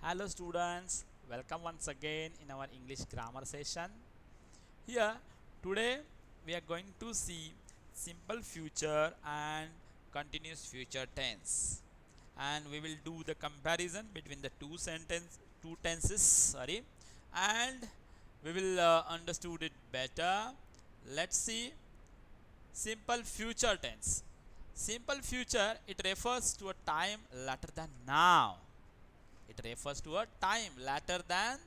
Hello students, welcome once again in our English grammar session. Here today we are going to see simple future and continuous future tense, and we will do the comparison between the two tenses, and we will understood it better. Let's see simple future tense. Simple future, it refers to a time later than now. It refers to a time later than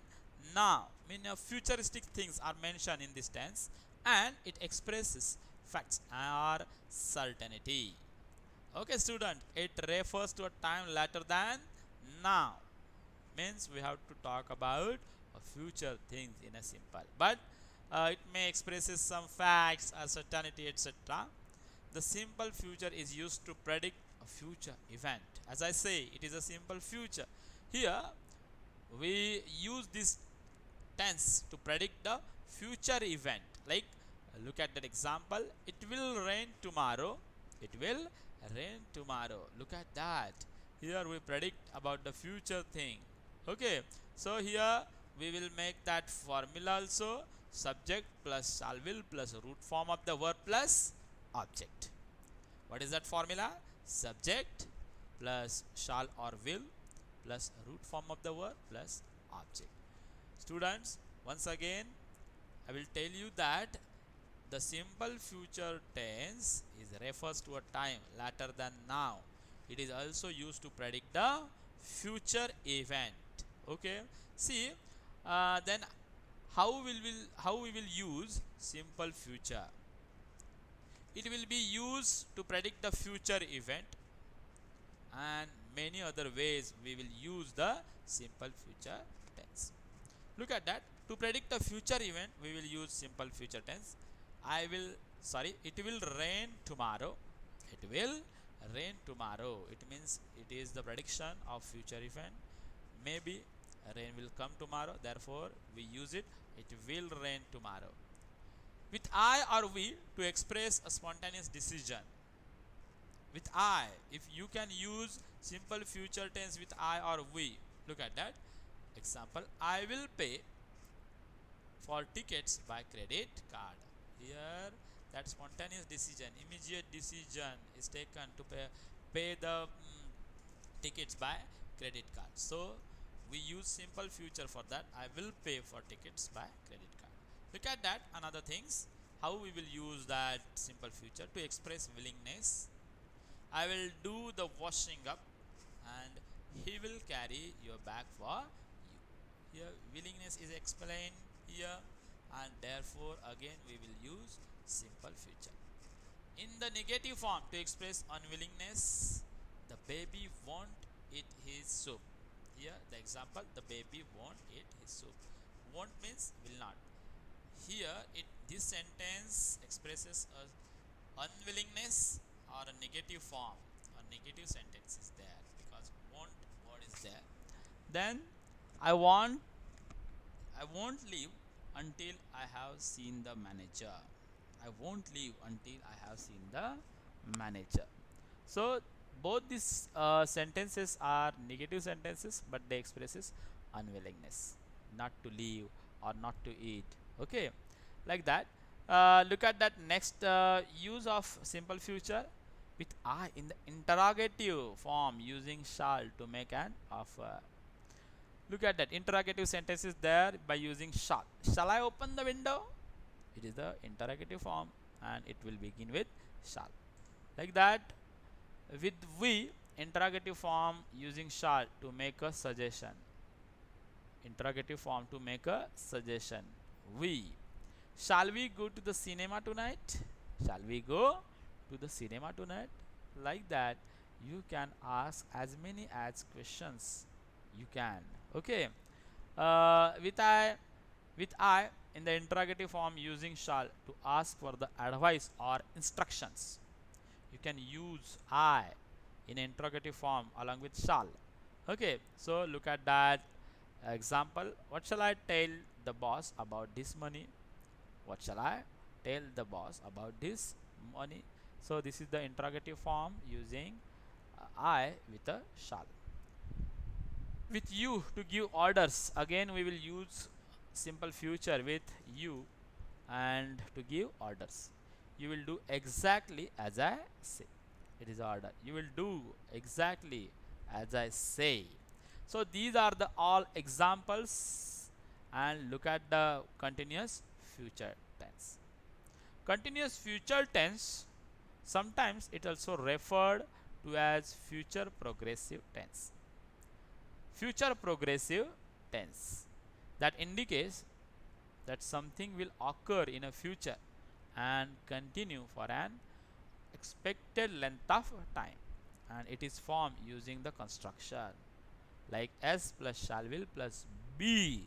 now. Meaning futuristic things are mentioned in this tense, and it expresses facts or certainty. Okay, student, it refers to a time later than now. Means we have to talk about a future things in a simple, but it may expresses some facts, certainty, etc. The simple future is used to predict a future event. As I say, it is a simple future. Here we use this tense to predict the future event. Like, look at that example. It will rain tomorrow. It will rain tomorrow. Look at that. Here we predict about the future thing. Okay. So here we will make that formula also. Subject plus shall will plus root form of the verb plus object. What is that formula? Subject plus shall or will plus root form of the verb plus object. Students, once again I will tell you that the simple future tense is refers to a time later than now. It is also used to predict the future event. Okay. See, then how we will use simple future? It will be used to predict the future event, and many other ways we will use the simple future tense. Look at that. To predict the future event, we will use simple future tense. It will rain tomorrow. It will rain tomorrow. It means it is the prediction of future event. Maybe rain will come tomorrow, therefore we use it. It will rain tomorrow. With I or we, to express a spontaneous decision. With I, if you can use simple future tense with I or we, look at that example. I will pay for tickets by credit card. Here that spontaneous decision, immediate decision is taken to pay the tickets by credit card. So we use simple future for that. I will pay for tickets by credit card. Look at that. Another things, how we will use that simple future to express willingness. I will do the washing up, and he will carry your bag for you. Here willingness is explained here, and therefore again we will use simple future. In the negative form, to express unwillingness, the baby won't eat his soup. Here the example, the baby won't eat his soup. Won't means will not. Here this sentence expresses a unwillingness or a negative form. A negative sentence is there because won't word is there. Then I want I won't leave until I have seen the manager. I won't leave until I have seen the manager. So both these sentences are negative sentences, but they expresses unwillingness, not to leave or not to eat. Okay, like that. Look at that next use of simple future with I in the interrogative form using shall to make an offer. Look at that interrogative sentence is there by using shall. Shall I open the window? It is the interrogative form, and it will begin with shall. Like that. With we, interrogative form using shall to make a suggestion. Interrogative form to make a suggestion. We. Shall we go to the cinema tonight? Shall we go to the cinema tonight? Like that, you can ask as many as questions you can. Okay. With I in the interrogative form using shall to ask for the advice or instructions. You can use I in interrogative form along with shall. Okay, so look at that example. What shall I tell the boss about this money? What shall I tell the boss about this money? So this is the interrogative form using I with a shall. with you to give orders. Again we will use simple future with you and to give orders. You will do exactly as I say. It is order. You will do exactly as I say. So these are the all examples, and look at the continuous future tense. Continuous future tense, sometimes it also referred to as future progressive tense. Future progressive tense, that indicates that something will occur in a future and continue for an expected length of time, and it is formed using the construction like s plus shall will plus be,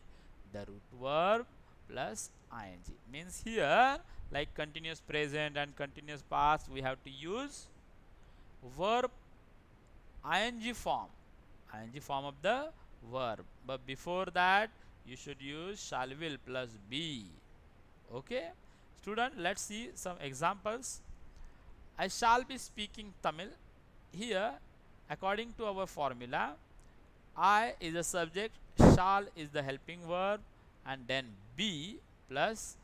the root verb plus ing. Means here, like continuous present and continuous past, we have to use verb ing form of the verb, but before that you should use shall will plus be. Okay student, let's see some examples. I shall be speaking Tamil. Here, according to our formula, I is the subject, shall is the helping verb, and then be plus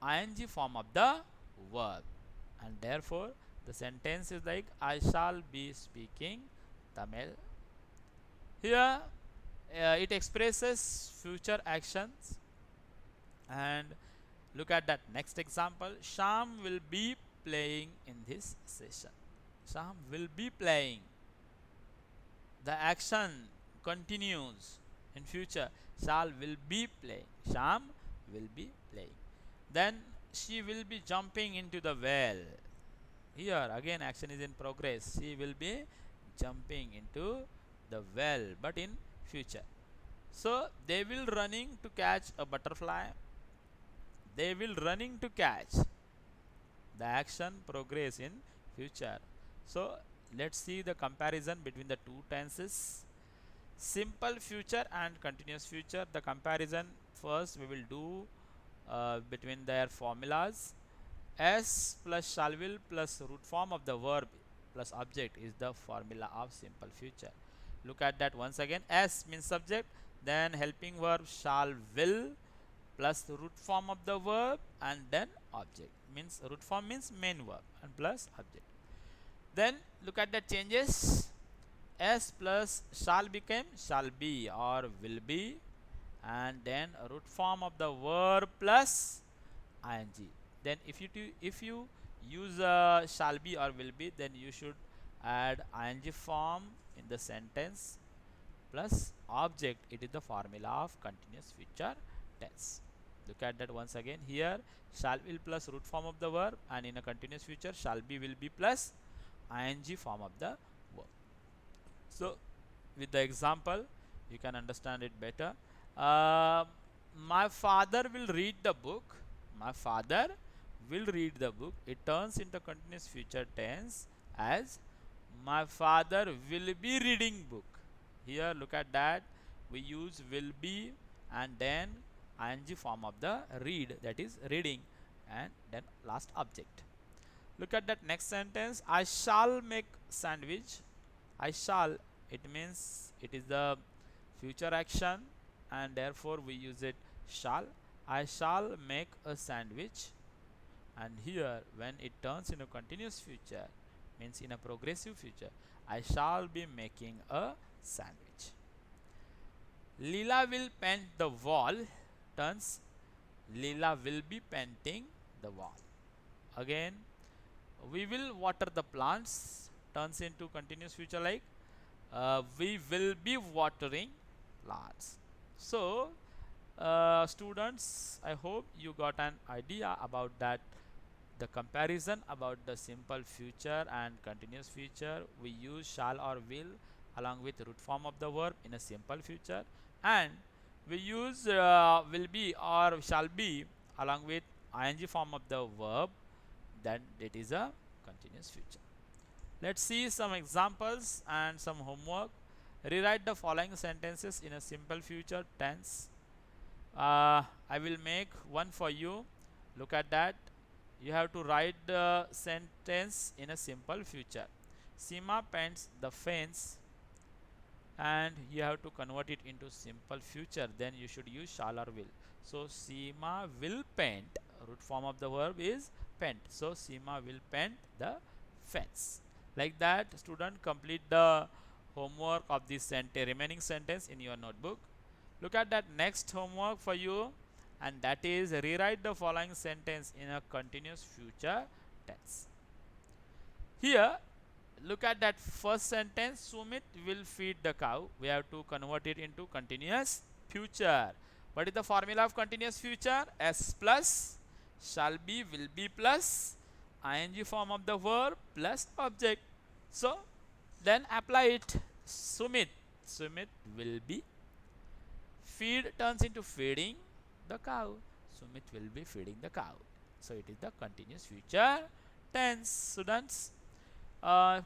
ing form of the verb, and therefore the sentence is like I shall be speaking Tamil. Here it expresses future actions, and look at that next example. Sham will be playing in this session. Sham will be playing, the action continues in future. Shall will be playing, Sham will be playing. Then she will be jumping into the well. Here again action is in progress. She will be jumping into the well, but in future. So they will running to catch a butterfly. They will running to catch, the action progress in future. So let's see the comparison between the two tenses, simple future and continuous future. The comparison first we will do between their formulas. S plus shall will plus root form of the verb plus object is the formula of simple future. Look at that once again. S means subject, then helping verb shall will plus the root form of the verb, and then object. Means root form means main verb and plus object. Then look at the changes. S plus shall became shall be or will be, and then root form of the verb plus ing. Then if you use shall be or will be, then you should add ing form in the sentence plus object. It is the formula of continuous future tense. Look at that once again. Here shall will plus root form of the verb, and in a continuous future shall be will be plus ing form of the verb. So with the example you can understand it better. uh, my father will read the book. My father will read the book. It turns into continuous future tense as my father will be reading book. Here look at that, we use will be and then ing form of the read, that is reading, and then last object. Look at that next sentence. I shall make sandwich. I shall, it means it is the future action, and therefore we use it shall. I shall make a sandwich, and here when it turns into continuous future, means in a progressive future, I shall be making a sandwich. Leela will paint the wall, turns Leela will be painting the wall. Again we will water the plants, turns into continuous future like we will be watering plants. So students, I hope you got an idea about that, the comparison about the simple future and continuous future. We use shall or will along with root form of the verb in a simple future, and we use will be or shall be along with ing form of the verb, then it is a continuous future. Let's see some examples and some homework. Rewrite the following sentences in a simple future tense. I will make one for you. Look at that. You have to write the sentence in a simple future. Seema paints the fence. and you have to convert it into simple future, then you should use shall or will. So Seema will paint, root form of the verb is paint, so Seema will paint the fence. Like that, student, complete the homework of this remaining sentence in your notebook. Look at that next homework for you, and that is rewrite the following sentence in a continuous future tense. Here, look at that first sentence, Sumit will feed the cow. We have to convert it into continuous future. What is the formula of continuous future? S plus shall be, will be plus ing form of the verb plus object. So then apply it. Sumit will be, feed turns into feeding the cow. Sumit will be feeding the cow. So it is the continuous future tense. Students,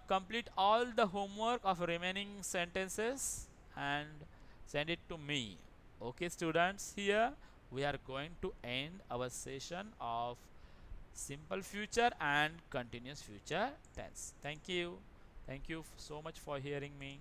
complete all the homework of remaining sentences and send it to me. Okay, students, here we are going to end our session of simple future and continuous future tense. Thank you so much for hearing me.